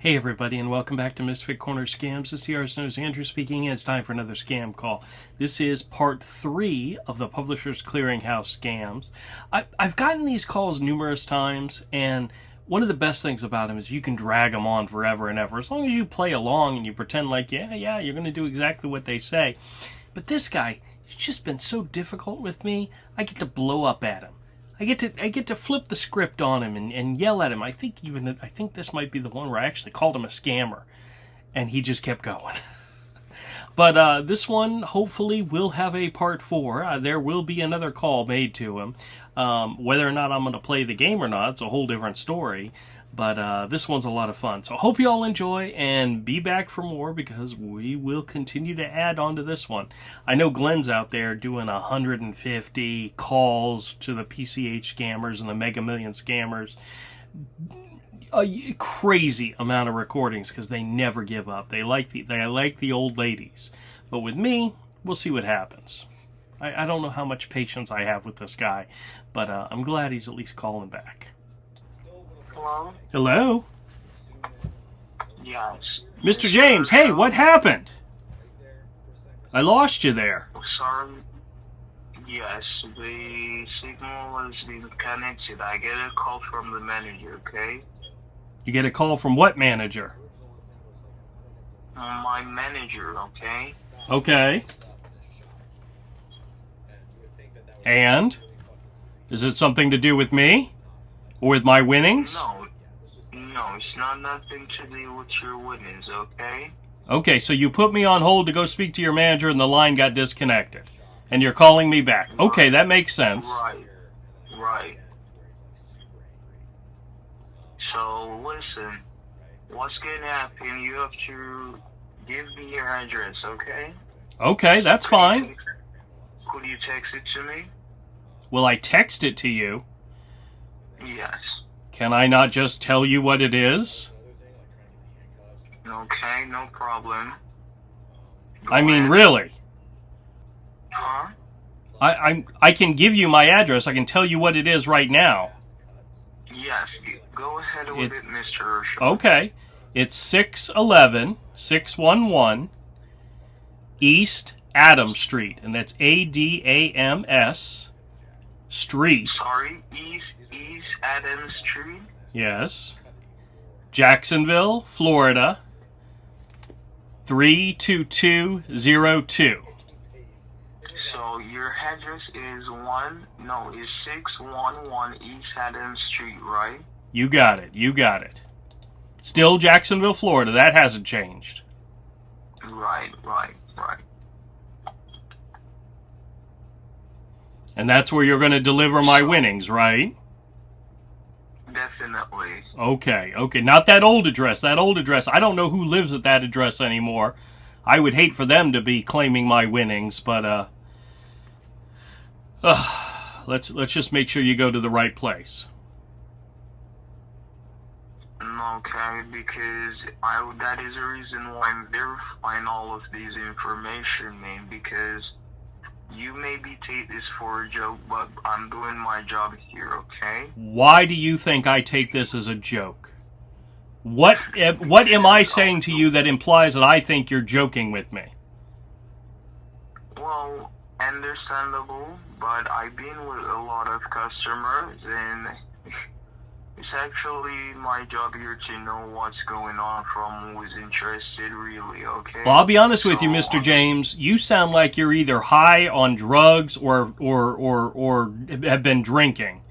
Hey everybody, and welcome back to Misfit Corner Scams. This is TR's Nose Andrew speaking, and it's time for another scam call. This is part 3 of the Publishers Clearinghouse scams. I've gotten these calls numerous times, and one of the best things about them is you can drag them on forever and ever. As long as you play along and you pretend like, yeah, you're going to do exactly what they say. But this guy, he's just been so difficult with me, I get to blow up at him. I get to flip the script on him and yell at him. I think this might be the one where I actually called him a scammer, and he just kept going. But this one hopefully will have a part 4. There will be another call made to him. Whether or not I'm going to play the game or not, it's a whole different story. But this one's a lot of fun. So hope you all enjoy and be back for more, because we will continue to add on to this one. I know Glenn's out there doing 150 calls to the PCH scammers and the Mega Million scammers. A crazy amount of recordings because they never give up. They like the old ladies. But with me, we'll see what happens. I don't know how much patience I have with this guy, but I'm glad he's at least calling back. Hello? Hello? Yes. Mr. James, hey, what happened? I lost you there. Sorry. Yes, the signal has been connected. I get a call from the manager, okay? You get a call from what manager? My manager, okay? Okay. And? Is it something to do with me? Or with my winnings? No, it's not nothing to do with your winnings, okay? Okay, so you put me on hold to go speak to your manager and the line got disconnected. And you're calling me back. Okay, that makes sense. Right. So, listen. What's gonna happen, you have to give me your address, okay? Okay, that's fine. Could you text it to me? Will I text it to you? Yes. Can I not just tell you what it is? Okay, no problem. I mean, really? Huh? I can give you my address. I can tell you what it is right now. Yes, go ahead with it, Mr. Herschel. Okay. It's 611 East Adams Street, and that's Adams Street. Sorry, East Adams Street? Yes. Jacksonville, Florida, 32202. So your address is 611 East Adams Street, right? You got it. Still Jacksonville, Florida. That hasn't changed. Right. And that's where you're going to deliver my winnings, right? Definitely. Okay. Not that old address. I don't know who lives at that address anymore. I would hate for them to be claiming my winnings, but let's just make sure you go to the right place. Okay, because that is the reason why I'm verifying all of these information, man, because you maybe take this for a joke, but I'm doing my job here, okay? Why do you think I take this as a joke? What am I saying to you that implies that I think you're joking with me? Well, understandable, but I've been with a lot of customers, and it's actually my job here to know what's going on from who's interested, really, okay? Well, I'll be honest with you, Mr. James. You sound like you're either high on drugs or have been drinking.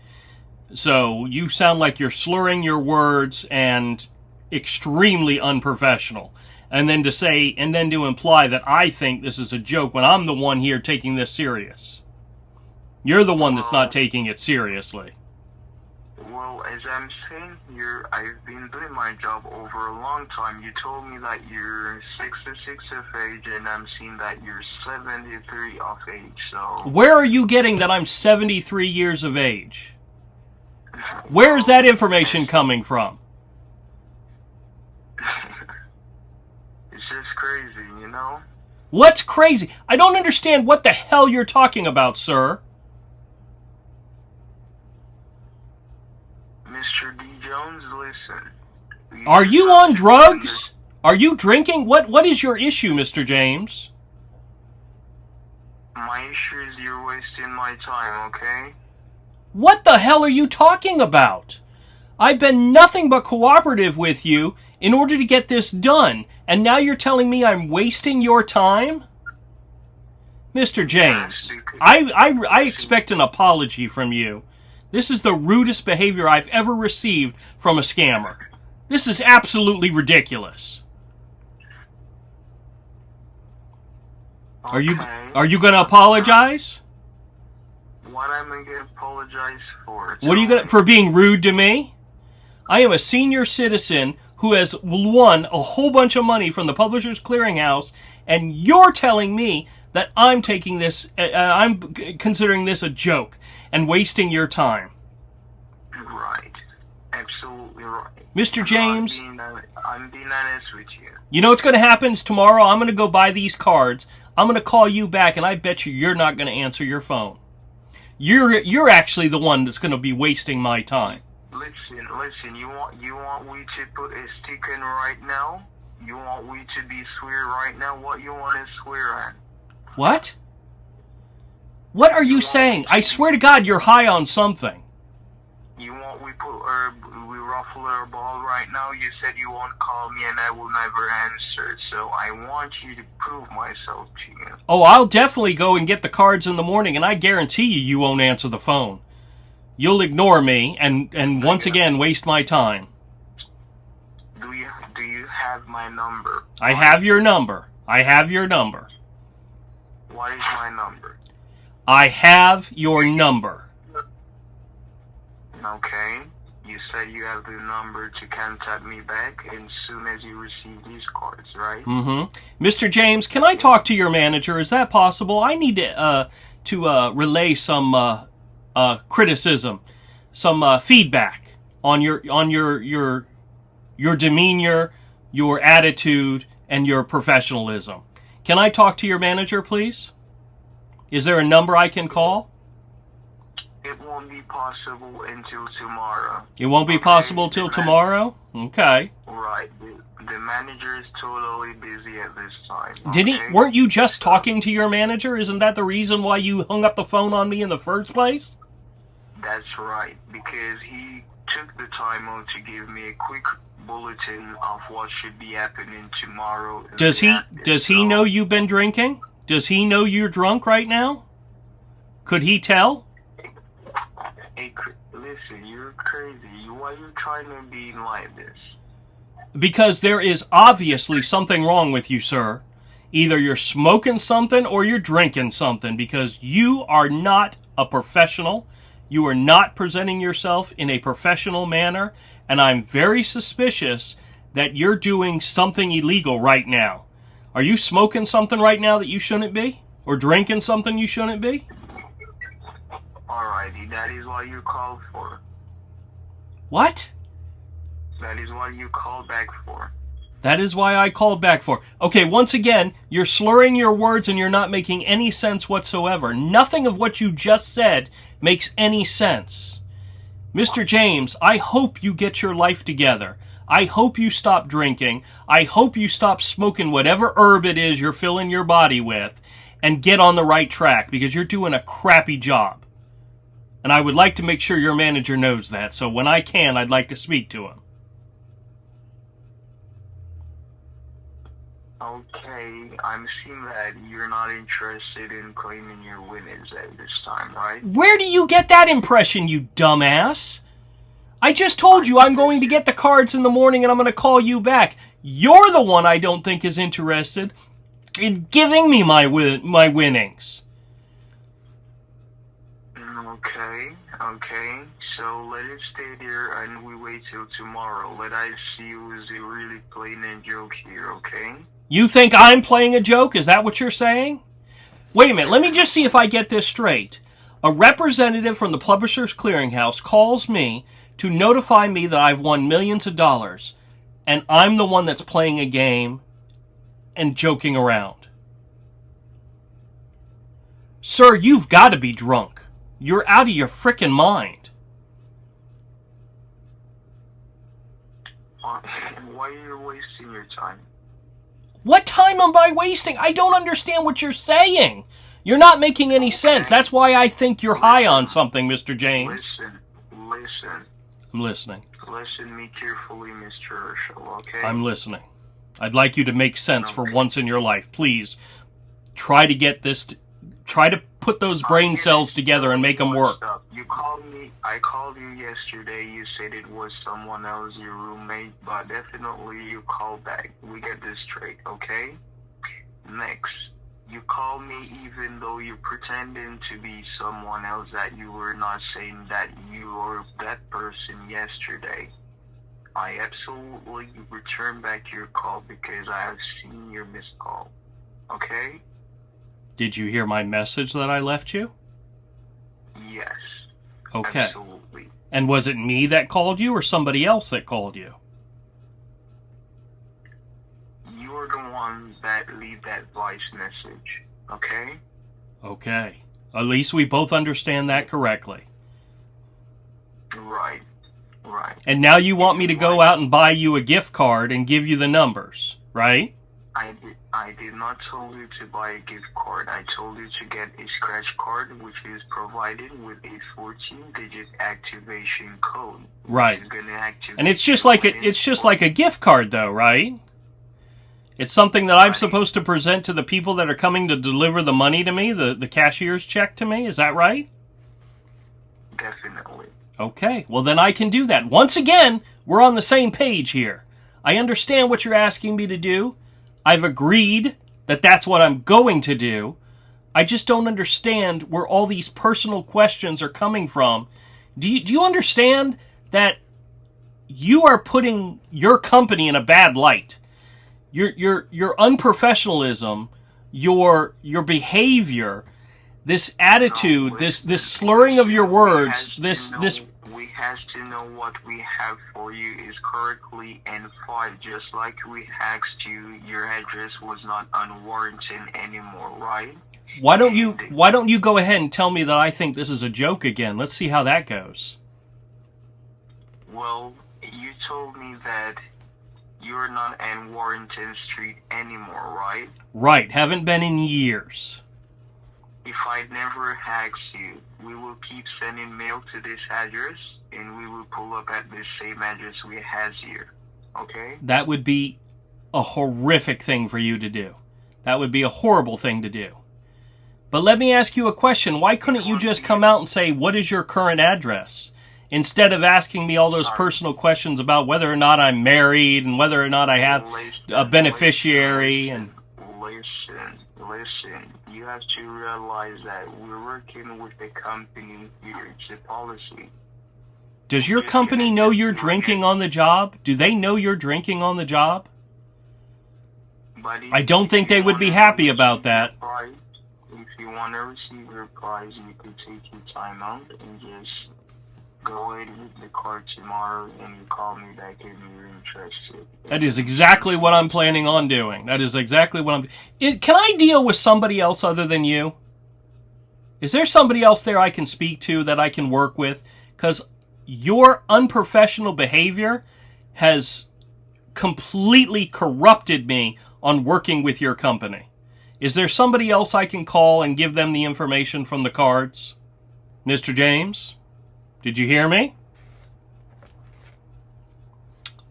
So you sound like you're slurring your words and extremely unprofessional. And then to imply that I think this is a joke when I'm the one here taking this serious. You're the one that's not taking it seriously. Well, as I'm saying here, I've been doing my job over a long time. You told me that you're 66 of age, and I'm seeing that you're 73 of age, so... Where are you getting that I'm 73 years of age? Where is that information coming from? It's just crazy, you know? What's crazy? I don't understand what the hell you're talking about, sir. Mr. D. Jones, listen. Are you on drugs? Are you drinking? What is your issue, Mr. James? My issue is you're wasting my time, okay? What the hell are you talking about? I've been nothing but cooperative with you in order to get this done, and now you're telling me I'm wasting your time? Mr. James, I expect an apology from you. This is the rudest behavior I've ever received from a scammer. This is absolutely ridiculous. Okay. Are you going to apologize? What am I going to apologize for? What are you going to, for being rude to me? I am a senior citizen who has won a whole bunch of money from the Publishers Clearinghouse, and you're telling me that I'm taking this, I'm considering this a joke and wasting your time. Right. Absolutely right. Mr. James, I'm being honest with you. You know what's going to happen is tomorrow I'm going to go buy these cards. I'm going to call you back, and I bet you're not going to answer your phone. You're actually the one that's going to be wasting my time. Listen. You want me to put a stick in right now? You want me to be swear right now? What you want to swear at? What? What are you saying? I swear to God, you're high on something. You want we ruffle our ball right now? You said you won't call me and I will never answer. So I want you to prove myself to you. Oh, I'll definitely go and get the cards in the morning, and I guarantee you won't answer the phone. You'll ignore me and once again waste my time. Do you have my number? I have your number. I have your number. What is my number? I have your number. Okay. You said you have the number to contact me back as soon as you receive these cards, right? Mm-hmm. Mr. James, can I talk to your manager? Is that possible? I need to relay some criticism, some feedback on your demeanor, your attitude, and your professionalism. Can I talk to your manager, please? Is there a number I can call? It won't be possible until tomorrow. It won't be possible till tomorrow? Okay. Right. The manager is totally busy at this time. Weren't you just talking to your manager? Isn't that the reason why you hung up the phone on me in the first place? That's right, because he took the time out to give me a quick bulletin of what should be happening tomorrow. Does he know you've been drinking? Does he know you're drunk right now? Could he tell? Hey, listen, you're crazy. Why are you trying to be like this? Because there is obviously something wrong with you, sir. Either you're smoking something or you're drinking something, because you are not a professional. You are not presenting yourself in a professional manner, and I'm very suspicious that you're doing something illegal right now. Are you smoking something right now that you shouldn't be? Or drinking something you shouldn't be? Alrighty, that is what you called for. What? That is what you called back for. That is why I called back for. Okay, once again, you're slurring your words and you're not making any sense whatsoever. Nothing of what you just said makes any sense. Mr. James, I hope you get your life together. I hope you stop drinking. I hope you stop smoking whatever herb it is you're filling your body with and get on the right track, because you're doing a crappy job. And I would like to make sure your manager knows that, so when I can, I'd like to speak to him. Okay, I'm seeing that you're not interested in claiming your winnings at this time, right? Where do you get that impression, you dumbass? I just told you I'm going to get the cards in the morning and I'm going to call you back. You're the one I don't think is interested in giving me my winnings. Okay. So let it stay there and we wait till tomorrow. Let us see who's really playing a joke here, okay? You think I'm playing a joke? Is that what you're saying? Wait a minute, let me just see if I get this straight. A representative from the Publishers Clearinghouse calls me to notify me that I've won millions of dollars, and I'm the one that's playing a game and joking around. Sir, you've got to be drunk. You're out of your frickin' mind. why are you wasting your time? What time am I wasting? I don't understand what you're saying. You're not making any sense. That's why I think you're high on something, Mr. James. Listen. I'm listening. Listen me carefully, Mr. Herschel, okay? I'm listening. I'd like you to make sense for once in your life. Please, try to get this... Try to put those brain cells together and make them work. You called me. I called you yesterday. You said it was someone else, your roommate, but definitely you called back. We get this straight, okay? Next, you called me even though you're pretending to be someone else that you were not saying that you were that person yesterday. I absolutely return back your call because I have seen your missed call, okay? Did you hear my message that I left you? Yes. Okay. Absolutely. And was it me that called you or somebody else that called you? You are the ones that leave that voice message, okay? Okay. At least we both understand that correctly. Right. And now you want me to go out and buy you a gift card and give you the numbers, right? I did not tell you to buy a gift card. I told you to get a scratch card, which is provided with a 14-digit activation code. Right. And it's just like a gift card, though, right? It's something that I'm supposed to present to the people that are coming to deliver the money to me, the cashier's check to me. Is that right? Definitely. Okay. Well, then I can do that. Once again, we're on the same page here. I understand what you're asking me to do. I've agreed that that's what I'm going to do. I just don't understand where all these personal questions are coming from. Do you understand that you are putting your company in a bad light? Your unprofessionalism, your behavior, this attitude, this slurring of your words, this we have to know what we have for you is correctly and filed, just like we asked you. Your address was not unwarranted anymore, right? Why don't you go ahead and tell me that I think this is a joke again? Let's see how that goes. Well, you told me that you're not in Warrington Street anymore, right? Right, haven't been in years. If I'd never asked you, we will keep sending mail to this address, and we will pull up at this same address we has here, okay? That would be a horrific thing for you to do. That would be a horrible thing to do. But let me ask you a question. Why couldn't you just come out and say, what is your current address? Instead of asking me all those personal questions about whether or not I'm married and whether or not I have a beneficiary and... Listen, you have to realize that we're working with the company here. It's a policy. Does your company know you're drinking on the job? Do they know you're drinking on the job? I don't think they would be happy about that. If you want to receive your prize, you could take your time out and just go ahead with the card tomorrow and you call me back if you're interested. That is exactly what I'm planning on doing. That is exactly what I'm... Can I deal with somebody else other than you? Is there somebody else there I can speak to that I can work with? Because your unprofessional behavior has completely corrupted me on working with your company. Is there somebody else I can call and give them the information from the cards? Mr. James? Did you hear me?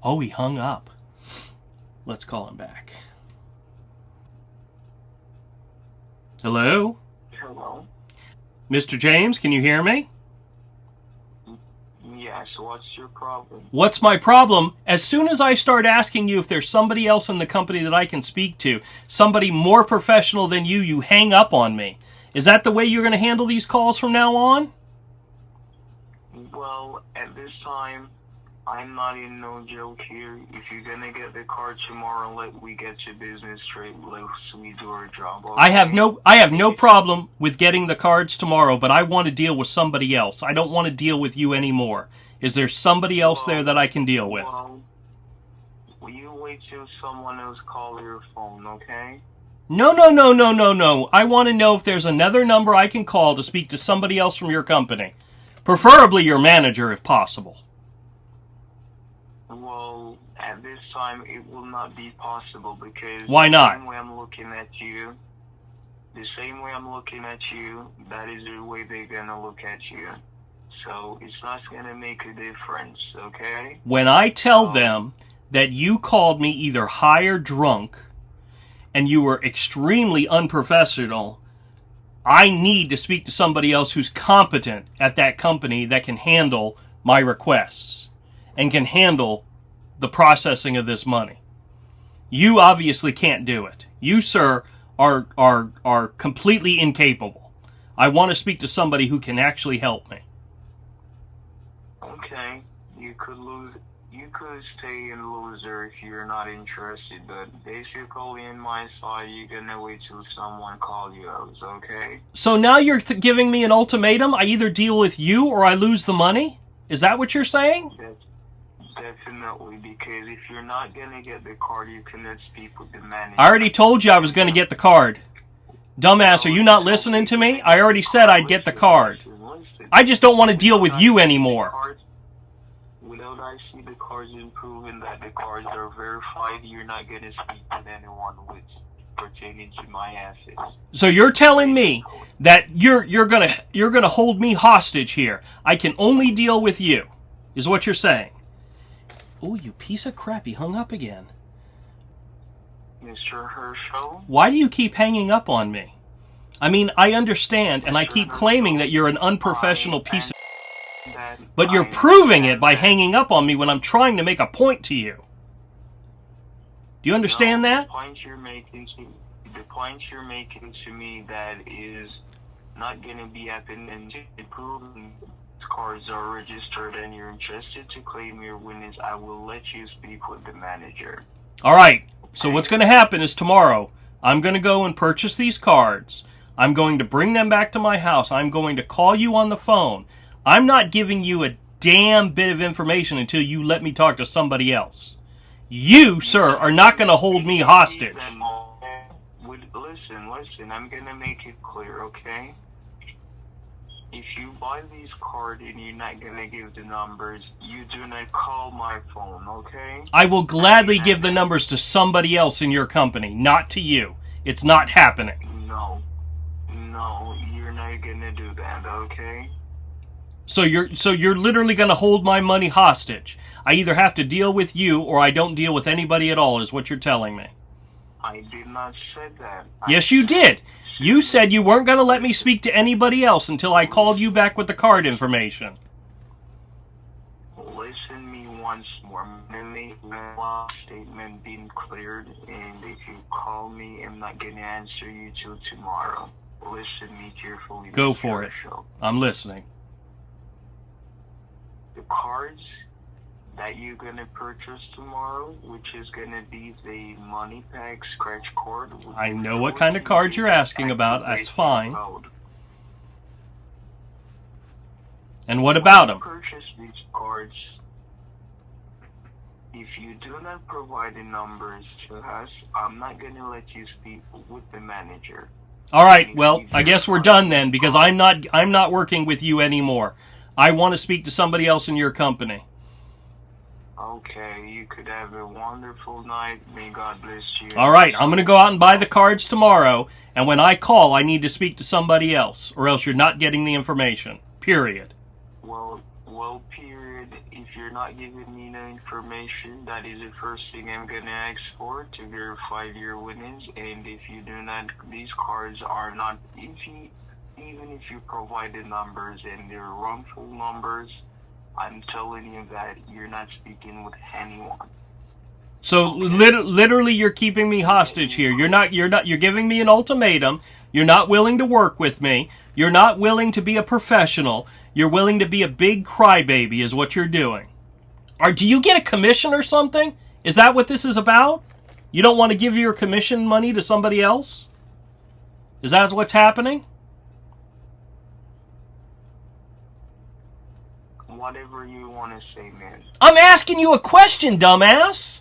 Oh, he hung up. Let's call him back. Hello? Hello? Mr. James, can you hear me? Yes, what's your problem? What's my problem? As soon as I start asking you if there's somebody else in the company that I can speak to, somebody more professional than you, you hang up on me. Is that the way you're going to handle these calls from now on? Well, at this time, I'm not in no joke here. If you're gonna get the card tomorrow, let we get your business straight. Let's we do our job. Okay? I have no problem with getting the cards tomorrow, but I want to deal with somebody else. I don't want to deal with you anymore. Is there somebody else there that I can deal with? Well, will you wait till someone else call your phone, okay? No. I want to know if there's another number I can call to speak to somebody else from your company. Preferably your manager, if possible. Well, At this time, it will not be possible because Why not? The same way I'm looking at you, that is the way they're gonna look at you. So it's not gonna make a difference, okay? When I tell them that you called me either high or drunk, and you were extremely unprofessional, I need to speak to somebody else who's competent at that company that can handle my requests and can handle the processing of this money. You obviously can't do it. You, sir, are completely incapable. I want to speak to somebody who can actually help me. Okay, you could stay in loser if you're not interested, but basically in my side, you're gonna wait till someone call you out, okay? So now you're giving me an ultimatum? I either deal with you or I lose the money? Is that what you're saying? Definitely, because if you're not gonna get the card, you cannot speak with the manager. I already told you I was going to get the card. Dumbass, are you not listening to me? I already said I'd get the card. I just don't want to deal with you anymore. Without I see the cards and proving that the cards are verified, you're not going to speak with anyone with pertaining to my assets. So you're telling me that you're gonna hold me hostage here. I can only deal with you, is what you're saying. Oh, you piece of crap, he hung up again. Mr. Herschel? Why do you keep hanging up on me? I mean, I understand, and I keep claiming that you're an unprofessional piece of... But you're proving it by hanging up on me when I'm trying to make a point to you. Do you understand that? The point you're making to me that is not going to be happening to prove cards are registered and you're interested to claim your winnings, I will let you speak with the manager. All right. So what's going to happen is tomorrow, I'm going to go and purchase these cards. I'm going to bring them back to my house. I'm going to call you on the phone. I'm not giving you a damn bit of information until you let me talk to somebody else. You, sir, are not going to hold me hostage. Listen, I'm going to make it clear, okay? If you buy these cards and you're not going to give the numbers, you do not call my phone, okay? I will gladly give the numbers to somebody else in your company, not to you. It's not happening. No, you're not going to do that, okay? So you're literally going to hold my money hostage. I either have to deal with you or I don't deal with anybody at all, is what you're telling me. I did not say that. Yes, you did. You said you weren't going to let me speak to anybody else until I called you back with the card information. Listen me once more. My statement being cleared, and if you call me, I'm not going to answer you till tomorrow. Listen me carefully. Go for it. I'm listening. The cards that you're going to purchase tomorrow, which is going to be the money pack scratch card. I know what kind of cards you're asking about. That's fine. And what about them? Purchase these cards. If you do not provide the numbers to us, I'm not going to let you speak with the manager. All right. Well, I guess we're done then, because I'm not working with you anymore. I want to speak to somebody else in your company. Okay, you could have a wonderful night. May God bless you. All right, I'm going to go out and buy the cards tomorrow, and when I call, I need to speak to somebody else, or else you're not getting the information. Period. Well, period. If you're not giving me the information, that is the first thing I'm going to ask for to verify your winnings, and if you do not, these cards are not, even if you provide the numbers and they're wrongful numbers, I'm telling you that you're not speaking with anyone. So literally you're keeping me hostage here. You're giving me an ultimatum. You're not willing to work with me. You're not willing to be a professional. You're willing to be a big crybaby is what you're doing. Or do you get a commission or something? Is that what this is about? You don't want to give your commission money to somebody else? Is that what's happening? Whatever you want to say, man. I'm asking you a question, dumbass.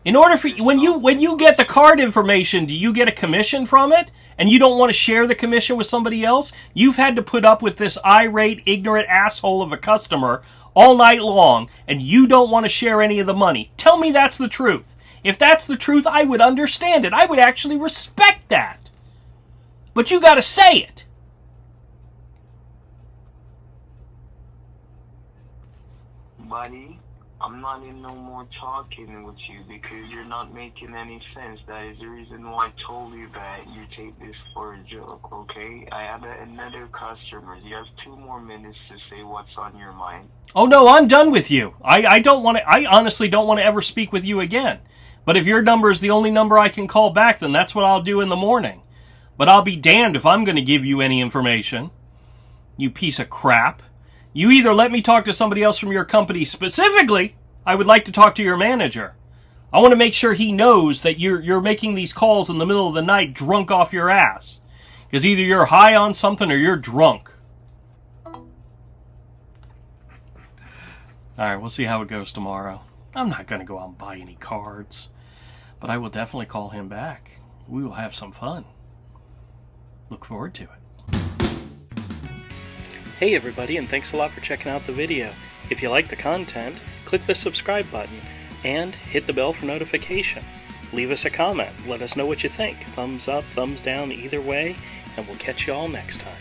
In order for when you get the card information, do you get a commission from it? And you don't want to share the commission with somebody else? You've had to put up with this irate, ignorant asshole of a customer all night long, and you don't want to share any of the money. Tell me that's the truth. If that's the truth, I would understand it. I would actually respect that. But you got to say it. Buddy, I'm not in no more talking with you because you're not making any sense. That is the reason why I told you that you take this for a joke, okay? I have another customer. You have 2 more minutes to say what's on your mind. Oh no, I'm done with you. I don't want to. I honestly don't want to ever speak with you again. But if your number is the only number I can call back, then that's what I'll do in the morning. But I'll be damned if I'm going to give you any information. You piece of crap. You either let me talk to somebody else from your company. Specifically, I would like to talk to your manager. I want to make sure he knows that you're making these calls in the middle of the night drunk off your ass. Because either you're high on something or you're drunk. Alright, we'll see how it goes tomorrow. I'm not going to go out and buy any cards. But I will definitely call him back. We will have some fun. Look forward to it. Hey everybody, and thanks a lot for checking out the video. If you like the content, click the subscribe button and hit the bell for notification. Leave us a comment. Let us know what you think. Thumbs up, thumbs down, either way, and we'll catch you all next time.